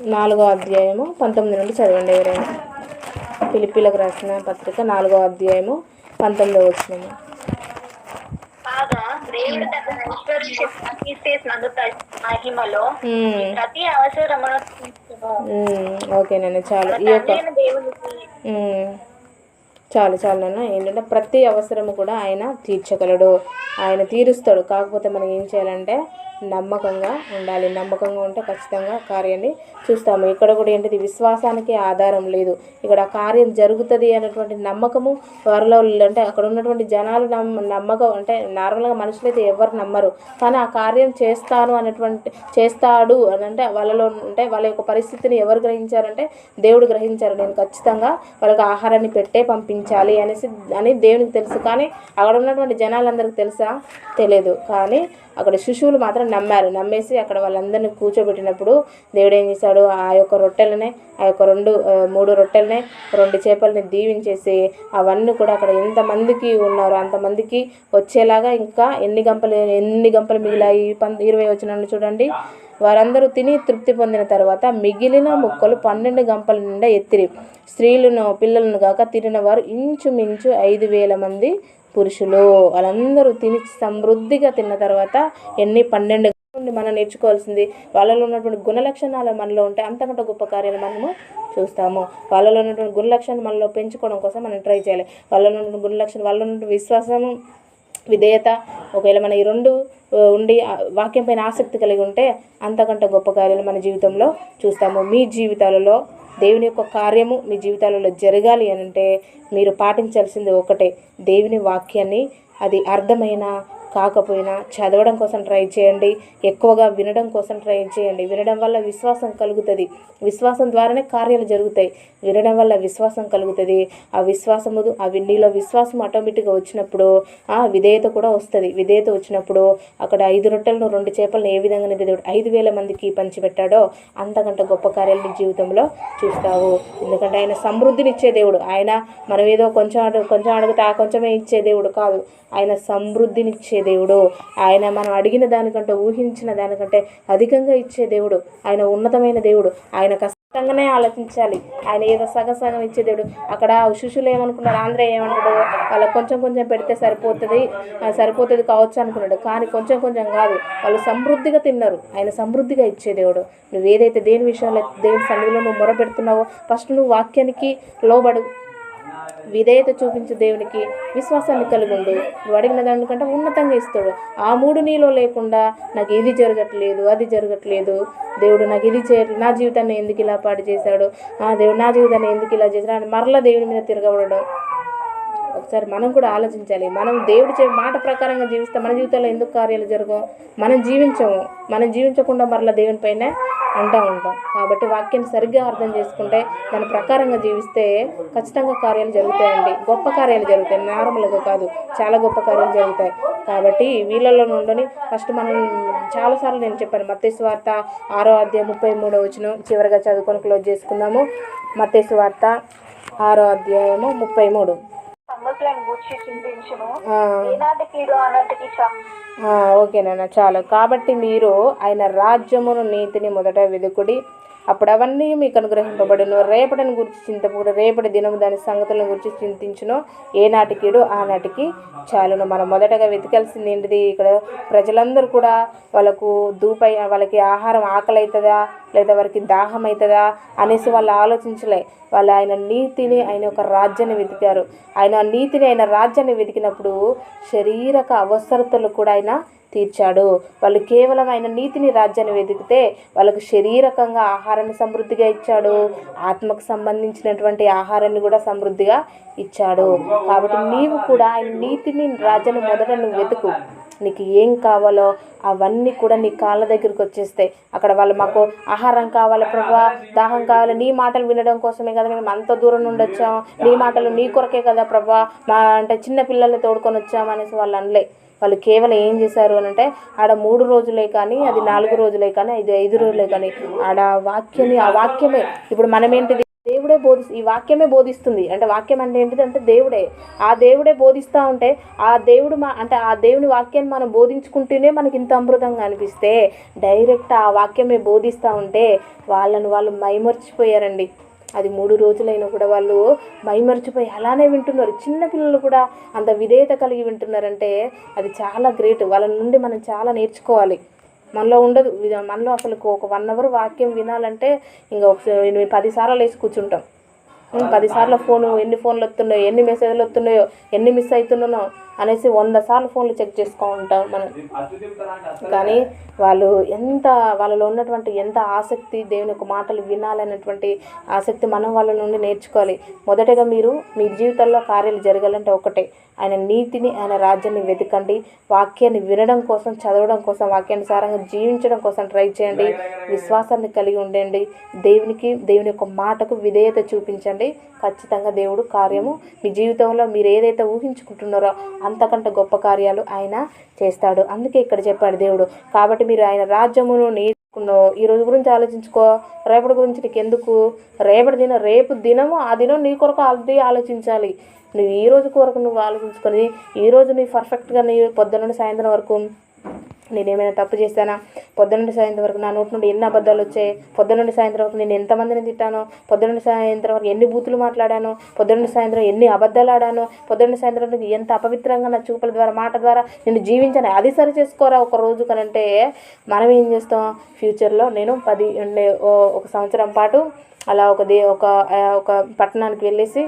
4వ అధ్యాయము 19 నుండి చదవండి ఎవరైనా. ఫిలిప్పీలకు రాసిన పత్రిక 4వ అధ్యాయము 19వ వచనము. కాగా దేవుడు తన ఐశ్వర్య తీసేసినందు మహిమలో ప్రతి అవసరమును ఓకేనండి, చాలు. ఈ యొక్క చాలు నాన్న. ఏంటంటే ప్రతి అవసరము కూడా ఆయన తీర్చగలడు, ఆయన తీరుస్తాడు. కాకపోతే మనం ఏం చేయాలంటే నమ్మకంగా ఉండాలి. నమ్మకంగా ఉంటే ఖచ్చితంగా కార్యాన్ని చూస్తాము. ఇక్కడ కూడా ఏంటిది, విశ్వాసానికి ఆధారం లేదు. ఇక్కడ కార్యం జరుగుతుంది అనేటువంటి నమ్మకము వారిలో అంటే అక్కడ ఉన్నటువంటి జనాలు నమ్మకం అంటే నార్మల్గా మనుషులైతే ఎవరు నమ్మరు, కానీ ఆ కార్యం చేస్తాడు అని అంటే వాళ్ళలో అంటే వాళ్ళ యొక్క పరిస్థితిని ఎవరు గ్రహించారంటే దేవుడు గ్రహించారు. నేను ఖచ్చితంగా వాళ్ళకి ఆహారాన్ని పెట్టే పంపించాలి అని దేవునికి తెలుసు. కానీ అక్కడ ఉన్నటువంటి జనాలందరికీ తెలుసా? తెలియదు. కానీ అక్కడ శిశువులు మాత్రం నమ్మేసి అక్కడ వాళ్ళందరినీ కూర్చోబెట్టినప్పుడు దేవుడు ఏం చేశాడు, ఆ యొక్క రొట్టెలనే, ఆ యొక్క 3 రొట్టెలనే 2 చేపలని దీవించేసి అవన్నీ కూడా అక్కడ ఎంతమందికి ఉన్నారో అంతమందికి వచ్చేలాగా, ఇంకా ఎన్ని గంపలు మిగిలాయి 20 వచనాలు చూడండి. వారందరూ తిని తృప్తి పొందిన తర్వాత మిగిలిన ముక్కలు 12 గంపల నిండా ఎత్తిరి. స్త్రీలను పిల్లలను కాక తిరిగిన వారు ఇంచుమించు 5,000 మంది పురుషులు. వాళ్ళందరూ తిని సమృద్ధిగా తిన్న తర్వాత 12 నుండి మనం నేర్చుకోవాల్సింది, వాళ్ళలో ఉన్నటువంటి గుణలక్షణాలు మనలో ఉంటే అంతకంటే గొప్ప కార్యాలు మనము చూస్తాము. వాళ్ళలో ఉన్నటువంటి గుణలక్షణాలు మనలో పెంచుకోవడం కోసం మనం ట్రై చేయాలి. వాళ్ళలో ఉన్నటువంటి గుణలక్షణాలు, వాళ్ళలో ఉన్నటువంటి విశ్వాసము, విధేయత, ఒకవేళ మన ఈ 2 ఉండి వాక్యం పైన ఆసక్తి కలిగి ఉంటే అంతకంటే గొప్ప కార్యాలు మన జీవితంలో చూస్తాము. మీ జీవితాలలో దేవుని యొక్క కార్యము మీ జీవితాలలో జరగాలి అని అంటే మీరు పాటించాల్సింది ఒకటే, దేవుని వాక్యాన్ని అది అర్థమైన కాకపోయినా చదవడం కోసం ట్రై చేయండి. ఎక్కువగా వినడం కోసం ట్రై చేయండి. వినడం వల్ల విశ్వాసం కలుగుతుంది. విశ్వాసం ద్వారానే కార్యాలు జరుగుతాయి. వినడం వల్ల విశ్వాసం కలుగుతుంది. ఆ విశ్వాసము నీలో విశ్వాసం ఆటోమేటిక్గా వచ్చినప్పుడు ఆ విధేయత కూడా వస్తుంది. విధేయత వచ్చినప్పుడు అక్కడ 5 రొట్టెలను 2 చేపలను ఏ విధంగా దేవుడు 5,000 మందికి పంచిపెట్టాడో అంతకంటే గొప్ప కార్యాలు నీ జీవితంలో చూస్తావు. ఎందుకంటే ఆయన సమృద్ధినిచ్చే దేవుడు. ఆయన మనం ఏదో కొంచెం అడిగితే ఆ కొంచెమే ఇచ్చే దేవుడు కాదు. ఆయన సమృద్ధినిచ్చే దేవుడు. ఆయన మనం అడిగిన దానికంటే ఊహించిన దానికంటే అధికంగా ఇచ్చే దేవుడు. ఆయన ఉన్నతమైన దేవుడు. ఆయన కష్టంగానే ఆలోచించాలి. ఆయన ఏదో సగం ఇచ్చే దేవుడు. అక్కడ శిష్యులు ఏమనుకున్నారు, ఆంధ్ర ఏమనుకున్నాడు, వాళ్ళకి కొంచెం పెడితే సరిపోతుంది కావచ్చు అనుకున్నాడు. కానీ కొంచెం కాదు, వాళ్ళు సమృద్ధిగా తిన్నారు. ఆయన సమృద్ధిగా ఇచ్చే దేవుడు. నువ్వు ఏదైతే దేని విషయంలో దేని సన్నిధిలో నువ్వు మొరపెడుతున్నావో ఫస్ట్ నువ్వు వాక్యానికి లోబడు, విధేయత చూపించు, దేవునికి విశ్వాసాన్ని కలిగి ఉండు. నువ్వు అడిగిన దానికంటే ఉన్నతంగా ఇస్తాడు. ఆ 3 నీలో లేకుండా నాకు ఇది జరగట్లేదు, అది జరగట్లేదు, దేవుడు నాకు ఇది నా జీవితాన్ని ఎందుకు ఇలా పాడు చేశాడు, దేవుడు నా జీవితాన్ని ఎందుకు ఇలా చేశాడు అని మరలా దేవుని మీద తిరగబడడం. ఒకసారి మనం కూడా ఆలోచించాలి. మనం దేవుడు మాట ప్రకారంగా జీవిస్తే మన జీవితంలో ఎందుకు కార్యాలు జరగవు? మనం జీవించకుండా మరలా దేవుని పైన ఉంటాం. కాబట్టి వాక్యాన్ని సరిగ్గా అర్థం చేసుకుంటే దాని ప్రకారంగా జీవిస్తే ఖచ్చితంగా కార్యాలు జరుగుతాయండి. గొప్ప కార్యాలు జరుగుతాయి, నార్మల్గా కాదు, చాలా గొప్ప కార్యాలు జరుగుతాయి. కాబట్టి వీళ్ళలో నుండి ఫస్ట్ మనం చాలాసార్లు నేను చెప్పాను, మత్తయి సువార్త 6వ అధ్యాయం 33వ వచనం చివరిగా చదువుకొని క్లోజ్ చేసుకుందాము. మత్తయి సువార్త 6వ అధ్యాయము 33. ఓకేనా, చాలు. కాబట్టి మీరు ఆయన రాజ్యమును నీతిని మొదట వెదుకుడి, అప్పుడు అవన్నీ మీకు అనుగ్రహింపబడును. రేపటిని గురించి చింతపడు, రేపటి దినము దాని సంగతులను గురించి చింతించును. ఏనాటికీడు ఆనాటికి చాలును. మనం మొదటగా వెతకాల్సింది ఏంటిది? ఇక్కడ ప్రజలందరూ కూడా వాళ్ళకి ఆహారం ఆకలి అవుతుందా లేదా వారికి దాహం అవుతుందా అనేసి వాళ్ళు ఆలోచించలే. వాళ్ళు ఆయన నీతిని, ఆయన యొక్క రాజ్యాన్ని వెతికారు. ఆయన నీతిని, ఆయన రాజ్యాన్ని వెతికినప్పుడు శారీరక అవసరతలు కూడా ఆయన తీర్చాడు. వాళ్ళు కేవలం ఆయన నీతిని, రాజ్యాన్ని వెతికితే వాళ్ళకు శారీరకంగా ఆహారాన్ని సమృద్ధిగా ఇచ్చాడు, ఆత్మకు సంబంధించినటువంటి ఆహారాన్ని కూడా సమృద్ధిగా ఇచ్చాడు. కాబట్టి నీవు కూడా ఆయన నీతిని, రాజ్యాన్ని మొదట నువ్వు వెతుకు. నీకు ఏం కావాలో అవన్నీ కూడా నీ కాళ్ళ దగ్గరికి వచ్చేస్తాయి. అక్కడ వాళ్ళు మాకు ఆహారం కావాలి ప్రభా, దాహం కావాలి, నీ మాటలు వినడం కోసమే కదా మేము అంత దూరం నుండి వచ్చాము, నీ మాటలు నీ కొరకే కదా ప్రభా, అంటే చిన్న పిల్లల్ని తోడుకొని వచ్చాము అనేసి వాళ్ళు అనలే. వాళ్ళు కేవలం ఏం చేశారు అని అంటే ఆడ 3 రోజులే కానీ, అది 4 రోజులే కానీ, 5 రోజులే కానీ ఆ వాక్యమే. ఇప్పుడు మనం ఏంటిది, దేవుడే ఈ వాక్యమే బోధిస్తుంది. అంటే వాక్యం అంటే ఏంటిదంటే దేవుడే. ఆ దేవుడే బోధిస్తూ ఉంటే ఆ దేవుడు అంటే ఆ దేవుని వాక్యాన్ని మనం బోధించుకుంటూనే మనకి ఇంత అమృతంగా అనిపిస్తే, డైరెక్ట్ ఆ వాక్యమే బోధిస్తూ ఉంటే వాళ్ళు మైమర్చిపోయారండి. అది 3 రోజులైనా కూడా వాళ్ళు మైమర్చిపోయి అలానే వింటున్నారు. చిన్నపిల్లలు కూడా అంత విధేయత కలిగి వింటున్నారంటే అది చాలా గ్రేట్. వాళ్ళ నుండి మనం చాలా నేర్చుకోవాలి. మనలో ఉండదు. మనలో అసలు ఒక 1 అవర్ వాక్యం వినాలంటే ఇంకా 10 సార్లు వేసి కూర్చుంటాం. 10 సార్లు ఎన్ని ఫోన్లు వస్తున్నాయో, ఎన్ని మెసేజ్లు వస్తున్నాయో, ఎన్ని మిస్ అవుతున్నానో అనేసి 100 సార్లు ఫోన్లు చెక్ చేసుకుంటాం మనం. కానీ వాళ్ళలో ఉన్నటువంటి ఎంత ఆసక్తి, దేవుని యొక్క మాటలు వినాలనేటువంటి ఆసక్తి మనం వాళ్ళ నుండి నేర్చుకోవాలి. మొదటగా మీరు మీ జీవితంలో కార్యాలు జరగాలంటే ఒకటే, ఆయన నీతిని, ఆయన రాజ్యాన్ని వెతకండి. వాక్యాన్ని వినడం కోసం, చదవడం కోసం, వాక్యానుసారంగా జీవించడం కోసం ట్రై చేయండి. విశ్వాసాన్ని కలిగి ఉండండి. దేవుని యొక్క మాటకు విధేయత చూపించండి. ఖచ్చితంగా దేవుడు కార్యము మీ జీవితంలో మీరు ఏదైతే ఊహించుకుంటున్నారో అంతకంటే గొప్ప కార్యాలు ఆయన చేస్తాడు. అందుకే ఇక్కడ చెప్పాడు దేవుడు. కాబట్టి మీరు ఆయన రాజ్యమును ఈ రోజు గురించి ఆలోచించుకో, రేపటి గురించి నీకు ఎందుకు? రేపు దినము ఆ దినం నీ కొరకు అది ఆలోచించాలి. నువ్వు ఈ రోజు కొరకు నువ్వు ఆలోచించుకొని ఈరోజు నువ్వు పర్ఫెక్ట్గా నీ పొద్దున నుండి సాయంత్రం వరకు నేనేమైనా తప్పు చేశానా, పొద్దున నుండి సాయంత్రం వరకు నా నోటి నుండి ఎన్ని అబద్ధాలు వచ్చాయి, పొద్దున నుండి సాయంత్రం వరకు నేను ఎంతమందిని తిట్టాను, పొద్దున నుండి సాయంత్రం వరకు ఎన్ని బూతులు మాట్లాడాను, పొద్దున నుండి సాయంత్రం ఎన్ని అబద్ధాలు ఆడాను, పొద్దున నుండి సాయంత్రం వరకు ఎంత అపవిత్రంగా నా చూపుల ద్వారా, మాట ద్వారా నేను జీవించాను. అది సరి చేసుకోరా ఒక రోజు కనంటే మనం ఏం చేస్తాం? ఫ్యూచర్లో నేను 1 సంవత్సరం పాటు అలా ఒక పట్టణానికి వెళ్ళేసి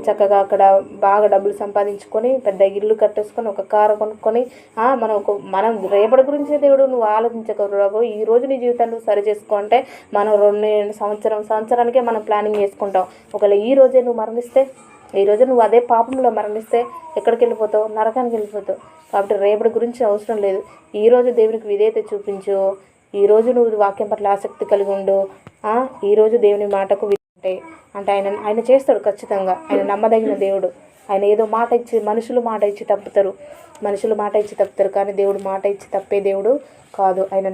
చక్కగా అక్కడ బాగా డబ్బులు సంపాదించుకొని పెద్ద ఇల్లు కట్టేసుకొని ఒక కారు కొనుక్కొని మనం రేపటి గురించే దేవుడు నువ్వు ఆలోచించకూడదు. ఈరోజు నీ జీవితాన్ని నువ్వు సరి చేసుకో అంటే మనం 2 సంవత్సరానికే మనం ప్లానింగ్ చేసుకుంటాం. ఒకవేళ ఈ రోజే నువ్వు మరణిస్తే, ఈరోజు నువ్వు అదే పాపంలో మరణిస్తే ఎక్కడికి వెళ్ళిపోతావు? నరకానికి వెళ్ళిపోతావు. కాబట్టి రేపటి గురించి అవసరం లేదు. ఈరోజు దేవునికి విధేయత చూపించు. ఈరోజు నువ్వు వాక్యం పట్ల ఆసక్తి కలిగి ఉండు. ఈరోజు దేవుని మాటకు అంటే ఆయన చేస్తాడు ఖచ్చితంగా. ఆయన నమ్మదగిన దేవుడు. ఆయన ఏదో మాట ఇచ్చి మనుషులు మాట ఇచ్చి తప్పుతారు కానీ దేవుడు మాట ఇచ్చి తప్పే దేవుడు కాదు. ఆయన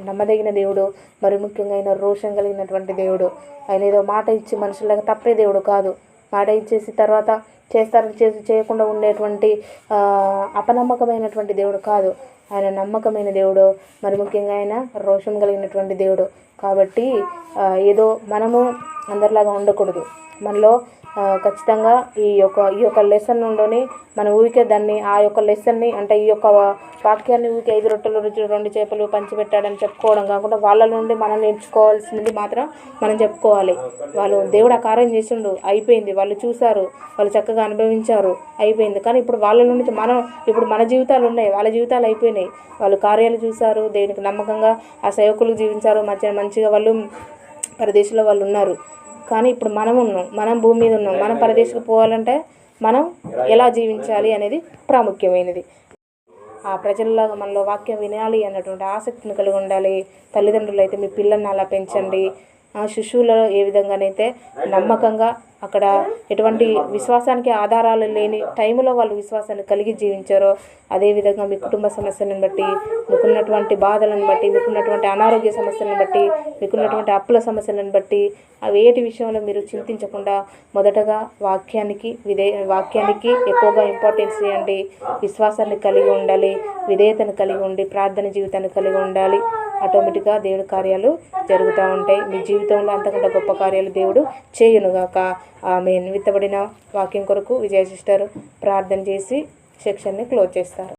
నమ్మదగిన దేవుడు. మరి ముఖ్యంగా ఆయన రోషం కలిగినటువంటి దేవుడు. ఆయన ఏదో మాట ఇచ్చి మనుషులకు తప్పే దేవుడు కాదు. మాట ఇచ్చేసి తర్వాత చేయకుండా ఉండేటువంటి అపనమ్మకమైనటువంటి దేవుడు కాదు. ఆయన నమ్మకమైన దేవుడు. మరి ముఖ్యంగా ఆయన రోషం కలిగినటువంటి దేవుడు. కాబట్టి ఏదో మనము అందరిలాగా ఉండకూడదు. మనలో ఖచ్చితంగా ఈ యొక్క లెసన్ నుండి మన ఊరికే దాన్ని ఆ యొక్క లెసన్ని అంటే ఈ యొక్క వాక్యాన్ని ఊరికే 5 రొట్టెలు 2 చేపలు పంచిపెట్టాడని చెప్పుకోవడం కాకుండా వాళ్ళ నుండి మనం నేర్చుకోవాల్సింది మాత్రం మనం చెప్పుకోవాలి. దేవుడు ఆ కార్యం చేసిండు, అయిపోయింది. వాళ్ళు చూశారు, వాళ్ళు చక్కగా అనుభవించారు, అయిపోయింది. కానీ ఇప్పుడు వాళ్ళ నుండి ఇప్పుడు మన జీవితాలు ఉన్నాయి, వాళ్ళ జీవితాలు అయిపోయినాయి. వాళ్ళు కార్యాలు చూశారు, దేవునికి నమ్మకంగా ఆ సేవకులు జీవించారు, మంచిగా వాళ్ళు పరదేశంలో వాళ్ళు ఉన్నారు. కానీ ఇప్పుడు మనం భూమి మీద ఉన్నాం. మనం పరదేశకు పోవాలంటే మనం ఎలా జీవించాలి అనేది ప్రాముఖ్యమైనది. ఆ ప్రజల్లాగా మనలో వాక్యం వినాలి అన్నటువంటి ఆసక్తిని కలిగి ఉండాలి. తల్లిదండ్రులు అయితే మీ పిల్లల్ని అలా పెంచండి. శిశువులలో ఏ విధంగానైతే నమ్మకంగా అక్కడ ఎటువంటి విశ్వాసానికి ఆధారాలు లేని టైంలో వాళ్ళు విశ్వాసాన్ని కలిగి జీవించారో అదేవిధంగా మీ కుటుంబ సమస్యలను బట్టి, మీకున్నటువంటి బాధలను బట్టి, మీకున్నటువంటి అనారోగ్య సమస్యలను బట్టి, మీకున్నటువంటి అప్పుల సమస్యలను బట్టి వేటి విషయంలో మీరు చింతించకుండా మొదటగా వాక్యానికి ఎక్కువగా ఇంపార్టెన్స్ ఇవ్వండి. విశ్వాసాన్ని కలిగి ఉండాలి, విధేయతను కలిగి ఉండి, ప్రార్థన జీవితాన్ని కలిగి ఉండాలి. ఆటోమేటిక్గా దేవుని కార్యాలు జరుగుతూ ఉంటాయి. మీ జీవితంలో అంతకంటే గొప్ప కార్యాలు దేవుడు చేయునుగాక. ఆమేన్. విత్తబడిన వాక్యం కొరకు విజయ సిస్టర్ ప్రార్థన చేసి సెక్షన్ని క్లోజ్ చేస్తారు.